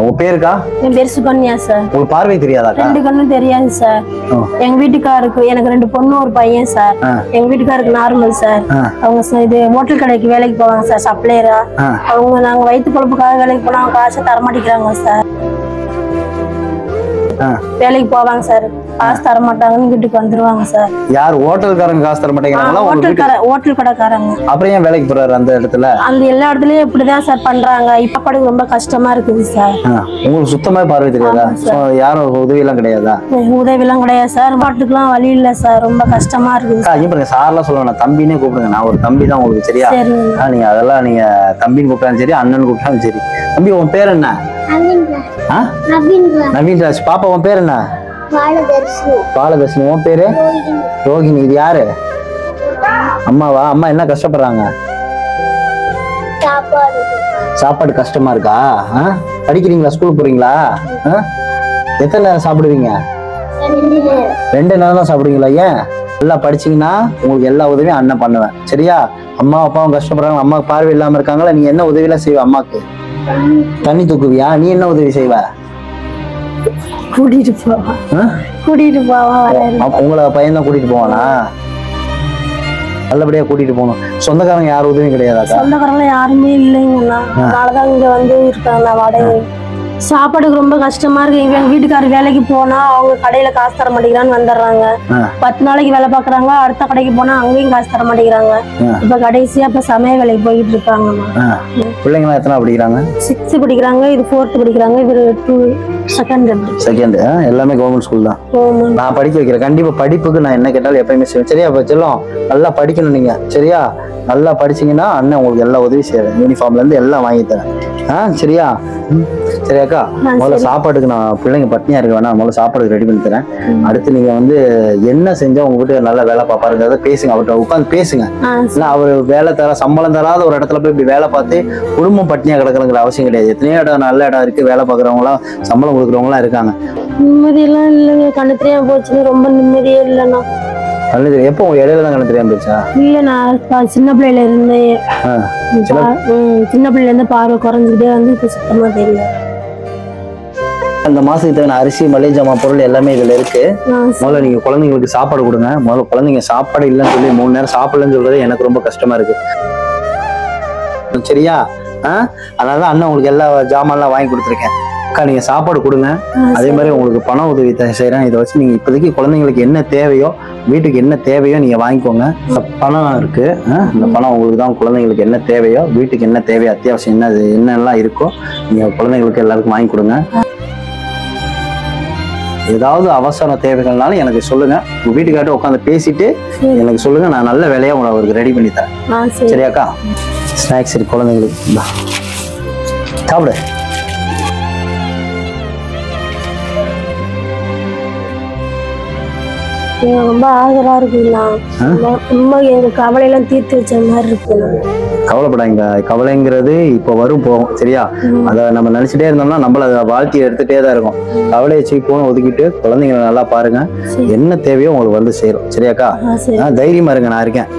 உங்க பேருக்கா? என் பேர் சுகன்யா சார். உங்களுக்கு பார்வை தெரியாதாக்கா? 2 கண்ணும் தெரியாது சார். எங்க வீட்டுக்காருக்கு எனக்கு 2 பொண்ணு ஒரு பையன் சார். எங்க வீட்டுக்காருக்கு நார்மல் சார். அவங்க இது ஹோட்டல் கடைக்கு வேலைக்கு போவாங்க சார், சப்ளையரா. அவங்க நாங்க வயிற்று பொழப்புக்காக வேலைக்கு போனா அவங்க காசை தரமாட்டேங்கிறாங்க சார். வேலைக்கு போவாங்க சார், காசு தர மாட்டாங்கன்னு வீட்டுக்கு வந்துருவாங்க சார். யார் ஹோட்டல்காரங்க காசு தர மாட்டேங்கிறாங்களா? ஹோட்டல் கடைக்காரங்க. அப்புறம் ஏன் வேலைக்கு போறாரு அந்த இடத்துல? அந்த எல்லா இடத்துலயும் இப்படிதான் சார் பண்றாங்க. இப்ப ரொம்ப கஷ்டமா இருக்குது சார். உங்களுக்கு சுத்தமா பார்வை தெரியாதா? யாரும் உதவி எல்லாம் கிடையாதா? உதவி எல்லாம் கிடையாது சார். பாட்டுக்குலாம் வழி இல்ல சார், ரொம்ப கஷ்டமா இருக்குது. சார்லாம் சொல்லுவேன், தம்பினே கூப்பிடுங்க. நான் ஒரு தம்பி தான் உங்களுக்கு, சரியா? நீங்க அதெல்லாம் நீங்க தம்பின்னு கூப்பிட்டாலும் சரி, அண்ணன் கூப்பிட்டாலும் சரி. தம்பி உன் பேர் என்ன? நவீன்ராஜ். பாப்பா உன் பேர் என்ன? பாலதர்ஷினி. உன் பேரு? ரோகிணி. இது யாரு? அம்மாவா? அம்மா என்ன கஷ்டப்படுறாங்க? சாப்பாடு கஷ்டமா இருக்கா? படிக்கிறீங்களா? ஸ்கூல் போறீங்களா? எத்தனை நேரம் சாப்பிடுவீங்க? 2 நேரம் தான் சாப்பிடுவீங்களா? ஏன்? நல்லா படிச்சீங்கன்னா உங்களுக்கு எல்லா உதவியும் அண்ணன் பண்ணுவேன், சரியா? அம்மா அப்பாவும் கஷ்டப்படுறாங்க, அம்மாவுக்கு பார்வை இல்லாம இருக்காங்களா? நீ என்ன உதவி எல்லாம் செய்வ? அம்மாக்கு தண்ணி தூக்குவியா? நீ என்ன உதவி செய்வ? கூட்டிட்டு போவா. உங்களை பையன் தான் கூட்டிட்டு போவானா? நல்லபடியா கூட்டிட்டு போகணும். சொந்தக்காரங்க யாரும் உதவியும் கிடையாதா? சொந்தக்காரங்க யாருமே இல்லைங்கண்ணா. அதனாலதான் இங்க வந்து இருக்காங்க வாடகை. சாப்பாடுக்கு ரொம்ப கஷ்டமா இருக்கு. எங்க வீட்டுக்காரர் வேலைக்கு போனா அவங்க கடையில காசு தர மாட்டேங்கிறான்னு வந்துடுறாங்க. 10 நாளைக்கு வேலை பாக்குறாங்க, அடுத்த கடைக்கு போனா அங்கேயும் காசு தர மாட்டேங்கிறாங்க. இப்ப கடைசியா இப்ப சமய வேலைக்கு போயிட்டு இருக்காங்க. பிள்ளைங்க எத்தனை படிக்கிறாங்க? 6 படிக்கிறாங்க, இது 4th படிக்கிறாங்க, இது 2 செகண்ட். எல்லாமே கவர்மெண்ட் ஸ்கூல் தான். நான் படிக்க வைக்கிறேன். கண்டிப்பா படிப்புக்கு நான் என்ன கேட்டாலும் எப்பயுமே செய்வேன், சரியா? செல்லம் நல்லா படிக்கணும் நீங்க, சரியா? நல்லா படிச்சீங்கன்னா அண்ணன் உங்களுக்கு எல்லா உதவி செய்யறேன். யூனிஃபார்ம்ல இருந்து எல்லாம் வாங்கி தரேன், சரியா? சரியாக்கா? முதல்ல சாப்பாடுக்கு நான் பிள்ளைங்க பட்னியா இருக்க வேணா, முதல்ல சாப்பாடுக்கு ரெடி பண்ணி தரேன். அடுத்து நீங்க வந்து என்ன செஞ்சா உங்க வீட்டு நல்லா வேலை பார்ப்பாருங்கிறத பேசுங்க, அவர்கிட்ட உட்காந்து பேசுங்க. இல்ல அவர் வேலை சம்பளம் தராத ஒரு இடத்துல போய் இப்படி வேலை பார்த்து குடும்பம் பட்னியா கிடக்குறங்கிற அவசியம் கிடையாது. எத்தனையோ இடம் நல்ல இடம் இருக்கு, வேலை பார்க்குறவங்க எல்லாம் சம்பளம் கொடுக்குறவங்க எல்லாம் இருக்காங்க. நிம்மதியெல்லாம் இல்லைங்க, கண்ணு தெரியாம போச்சுன்னு ரொம்ப நிம்மதியே இல்லைண்ணா. கண்ணு தெரியும்? எப்போ உங்க இடையில தான் கண்ணு தெரியாம போச்சா? இல்ல, நான் சின்ன பிள்ளையில இருந்து பார்வை குறைஞ்சிக்கிட்டே வந்து இப்ப சுத்தமா தெரியல. அந்த மாசத்துக்கு தேவையான அரிசி, மளிகை ஜாமான் பொருள் எல்லாமே இதுல இருக்கு. முதல்ல நீங்க குழந்தைங்களுக்கு சாப்பாடு கொடுங்க. முதல்ல குழந்தைங்க சாப்பாடு இல்லைன்னு சொல்லி 3 நேரம் சாப்பிடலன்னு சொல்றது எனக்கு ரொம்ப கஷ்டமா இருக்கு, சரியா? அதனாலதான் அண்ணன் உங்களுக்கு எல்லா ஜாமான்லாம் வாங்கி கொடுத்துருக்கேன். அக்கா நீங்க சாப்பாடு கொடுங்க. அதே மாதிரி உங்களுக்கு பண உதவி செய்யறேன். இதை வச்சு நீங்க இப்போதைக்கு குழந்தைங்களுக்கு என்ன தேவையோ, வீட்டுக்கு என்ன தேவையோ நீங்க வாங்கிக்கோங்க. பணம் இருக்கு, இந்த பணம் உங்களுக்கு தான். குழந்தைங்களுக்கு என்ன தேவையோ, வீட்டுக்கு என்ன தேவையோ, அத்தியாவசியம் என்னெல்லாம் இருக்கோ நீங்க குழந்தைங்களுக்கு எல்லாருக்கும் வாங்கி கொடுங்க. ஏதாவது அவசர தேவைகள்னாலும் எனக்கு சொல்லுங்க. உங்க வீட்டுக்கார்ட்ட உட்காந்து பேசிட்டு எனக்கு சொல்லுங்க. நான் நல்ல வேலையா அவருக்கு ரெடி பண்ணி தரேன், சரியாக்கா? ஸ்நாக்ஸ் இருக்கு குழந்தைங்களுக்கு, சாப்பிடு. ரொம்ப ஆதரவா இருக்குண்ணா. ரொம்ப எங்க கவலையெல்லாம் தீர்த்து வச்ச மாதிரி இருக்குண்ணா. கவலைப்படாங்க. கவலைங்கிறது இப்ப வரும் போகும், சரியா? அதை நம்ம நினைச்சிட்டே இருந்தோம்னா நம்மள அதை வாழ்த்தி எடுத்துட்டே தான் இருக்கும். கவலையை சீக்கிரம் ஒதுக்கிட்டு குழந்தைங்களை நல்லா பாருங்க. என்ன தேவையோ உங்களுக்கு வந்து சேரும், சரியாக்கா? தைரியமா இருங்க, நான் இருக்கேன்.